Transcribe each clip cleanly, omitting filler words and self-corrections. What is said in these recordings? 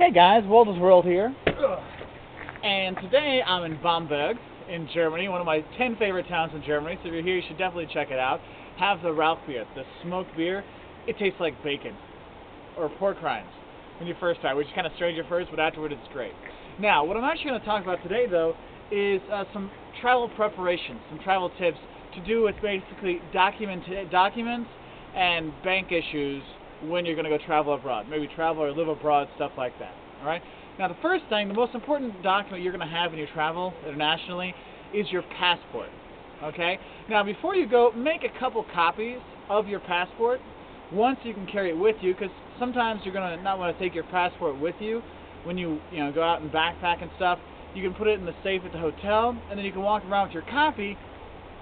Hey guys, Walter's World here, and today I'm in Bamberg, in Germany, one of my 10 favorite towns in Germany, so if you're here you should definitely check it out. Have the Rauch beer, the smoked beer. It tastes like bacon, or pork rinds, when you first try it, which is kind of strange at first, but afterward it's great. Now, what I'm actually going to talk about today though, is some travel preparation, some travel tips to do with basically documents and bank issues when you're going to go travel abroad. Maybe travel or live abroad, stuff like that. Alright? Now the first thing, the most important document you're going to have when you travel internationally is your passport. Okay? Now before you go, make a couple copies of your passport. Once you can carry it with you, because sometimes you're going to not want to take your passport with you when you go out and backpack and stuff. You can put it in the safe at the hotel, and then you can walk around with your copy,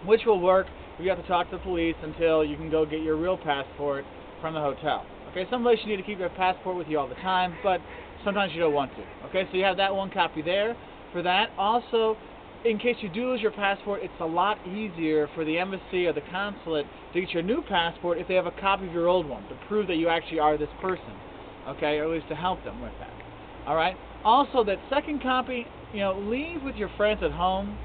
which will work. You have to talk to the police until you can go get your real passport from the hotel. Okay, some places you need to keep your passport with you all the time, but sometimes you don't want to. Okay, so you have that one copy there for that. Also, in case you do lose your passport, it's a lot easier for the embassy or the consulate to get your new passport if they have a copy of your old one to prove that you actually are this person. Okay, or at least to help them with that. Alright? Also, that second copy, leave with your friends at home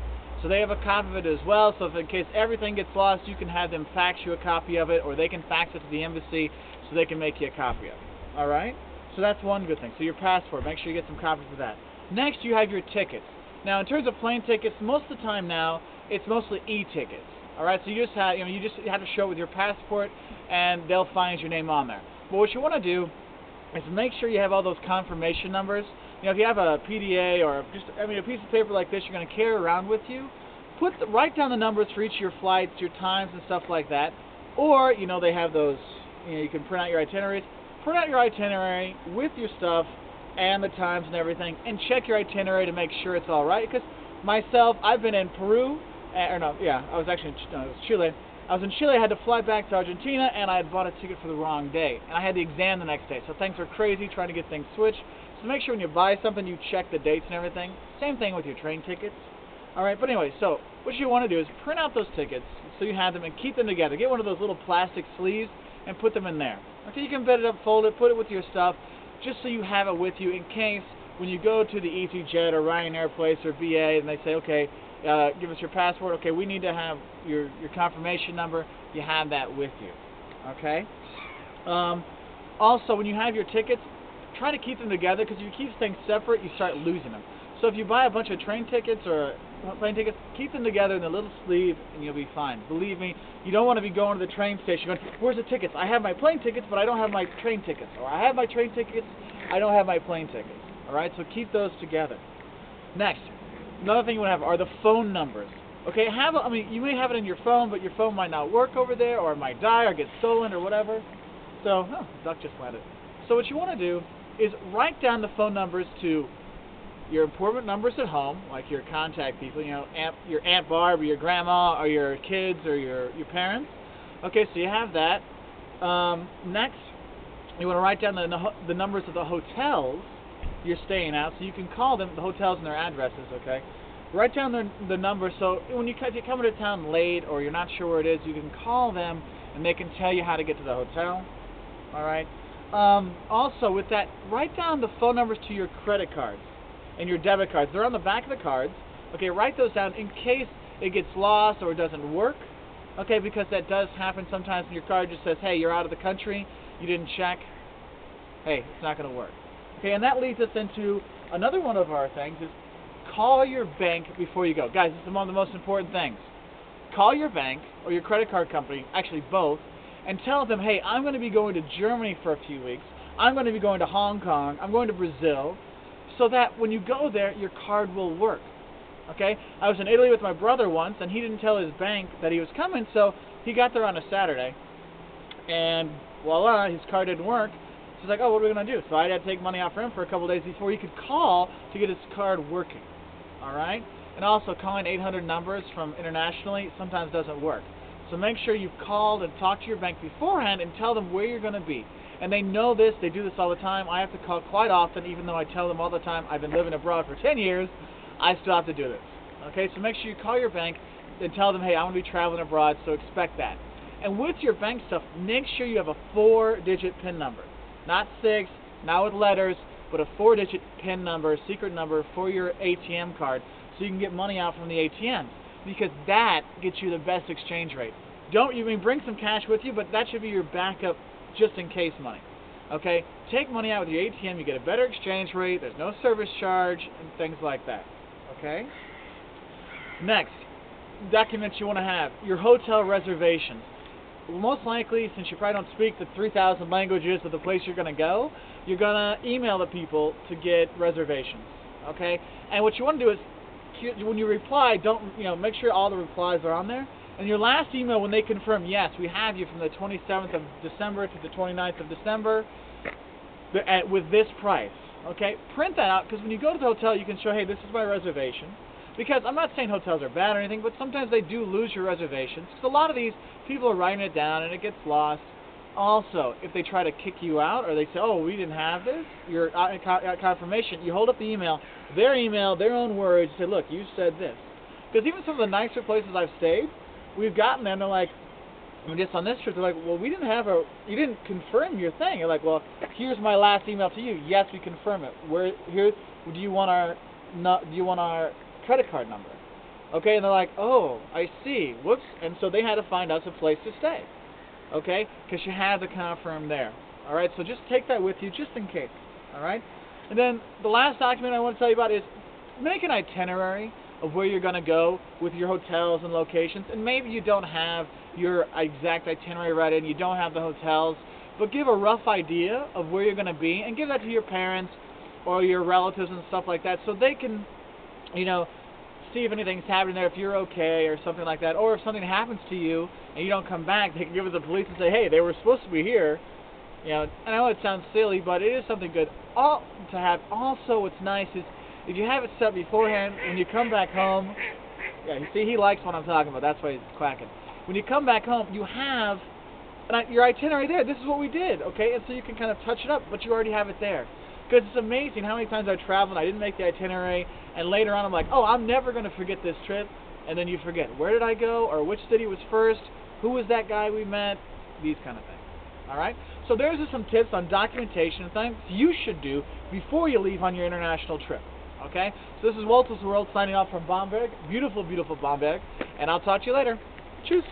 so they have a copy of it as well, so if in case everything gets lost, you can have them fax you a copy of it, or they can fax it to the embassy so they can make you a copy of it. Alright? So that's one good thing. So your passport, make sure you get some copies of that. Next, you have your tickets. Now, in terms of plane tickets, most of the time now, it's mostly e-tickets. Alright? So you just have, you just have to show it with your passport, and they'll find your name on there. But what you want to do is make sure you have all those confirmation numbers. If you have a PDA or just a piece of paper like this you're going to carry around with you, write down the numbers for each of your flights, your times and stuff like that. Or, they have those, you can print out your itineraries. Print out your itinerary with your stuff and the times and everything, and check your itinerary to make sure it's all right. Because myself, I've been in Peru, I was Chile. I was in Chile, I had to fly back to Argentina, and I had bought a ticket for the wrong day. And I had the exam the next day, so things are crazy trying to get things switched. So make sure when you buy something, you check the dates and everything. Same thing with your train tickets. Alright, but anyway, so what you want to do is print out those tickets so you have them and keep them together. Get one of those little plastic sleeves and put them in there. Okay, you can bed it up, fold it, put it with your stuff, just so you have it with you in case when you go to the EasyJet or Ryanair place or BA and they say, okay, give us your passport. Okay, we need to have your confirmation number. You have that with you. Okay? Also, when you have your tickets, try to keep them together, because if you keep things separate, you start losing them. So if you buy a bunch of train tickets or plane tickets, keep them together in a little sleeve and you'll be fine. Believe me, you don't want to be going to the train station going, where's the tickets? I have my plane tickets, but I don't have my train tickets. Or I have my train tickets, I don't have my plane tickets. Alright, so keep those together. Next, another thing you want to have are the phone numbers. Okay, you may have it in your phone, but your phone might not work over there, or it might die, or get stolen, or whatever. So, the duck just landed. So what you want to do is write down the phone numbers to your important numbers at home, like your contact people, your Aunt Barb, or your grandma, or your kids, or your parents. Okay, so you have that. Next, you want to write down the numbers of the hotels you're staying at, so you can call them, the hotels and their addresses, okay? Write down the number, so when you come into town late or you're not sure where it is, you can call them and they can tell you how to get to the hotel. Alright? Also, with that, write down the phone numbers to your credit cards and your debit cards. They're on the back of the cards. Okay, write those down in case it gets lost or it doesn't work. Okay, because that does happen sometimes when your card just says, hey, you're out of the country, you didn't check. Hey, it's not going to work. Okay, and that leads us into another one of our things is call your bank before you go. Guys, this is one of the most important things. Call your bank or your credit card company, actually both, and tell them, hey, I'm going to be going to Germany for a few weeks. I'm going to be going to Hong Kong. I'm going to Brazil. So that when you go there, your card will work. Okay? I was in Italy with my brother once, and he didn't tell his bank that he was coming, so he got there on a Saturday, and voila, his card didn't work. So he's like, oh, what are we going to do? So I had to take money out for him for a couple days before he could call to get his card working. Alright? And also, calling 800 numbers from internationally sometimes doesn't work. So make sure you've called and talked to your bank beforehand and tell them where you're going to be. And they know this, they do this all the time. I have to call quite often, even though I tell them all the time I've been living abroad for 10 years, I still have to do this. Okay, so make sure you call your bank and tell them, hey, I'm going to be traveling abroad, so expect that. And with your bank stuff, make sure you have a 4-digit PIN number. Not 6, not with letters, but a 4-digit PIN number, secret number for your ATM card, so you can get money out from the ATM, because that gets you the best exchange rate. Bring some cash with you, but that should be your backup just in case money. Okay? Take money out with your ATM, you get a better exchange rate, there's no service charge, and things like that. Okay? Next, documents you want to have. Your hotel reservations. Most likely, since you probably don't speak the 3,000 languages of the place you're going to go, you're going to email the people to get reservations. Okay? And what you want to do is, when you reply, make sure all the replies are on there. And your last email, when they confirm, yes, we have you from the 27th of December to the 29th of December with this price. Okay? Print that out, because when you go to the hotel, you can show, hey, this is my reservation. Because I'm not saying hotels are bad or anything, but sometimes they do lose your reservations. Because a lot of these people are writing it down and it gets lost. Also, if they try to kick you out or they say, oh, we didn't have this, your confirmation, you hold up the email, their own words, say, look, you said this. Because even some of the nicer places I've stayed, we've gotten there and they're like, just on this trip, they're like, well, you didn't confirm your thing. You're like, well, here's my last email to you. Yes, we confirm it. Do you want our credit card number? Okay, and they're like, oh, I see. Whoops. And so they had to find us a place to stay. Okay, because you have the confirm there. All right, so just take that with you just in case. All right, and then the last document I want to tell you about is make an itinerary of where you're going to go with your hotels and locations. And maybe you don't have your exact itinerary right in, you don't have the hotels, but give a rough idea of where you're going to be and give that to your parents or your relatives and stuff like that, so they can, see if anything's happening there, if you're okay or something like that. Or if something happens to you and you don't come back, they can give it to the police and say, hey, they were supposed to be here. And I know it sounds silly, but it is something good to have. Also, what's nice is if you have it set beforehand, when you come back home, you see, he likes what I'm talking about. That's why he's quacking. When you come back home, you have your itinerary there. This is what we did, okay? And so you can kind of touch it up, but you already have it there. Because it's amazing how many times I traveled and I didn't make the itinerary, and later on I'm like, oh, I'm never going to forget this trip, and then you forget, where did I go, or which city was first, who was that guy we met, these kind of things. All right? So there's just some tips on documentation and things you should do before you leave on your international trip. Okay? So this is Walter's World signing off from Bamberg. Beautiful, beautiful Bamberg. And I'll talk to you later. Tschüss.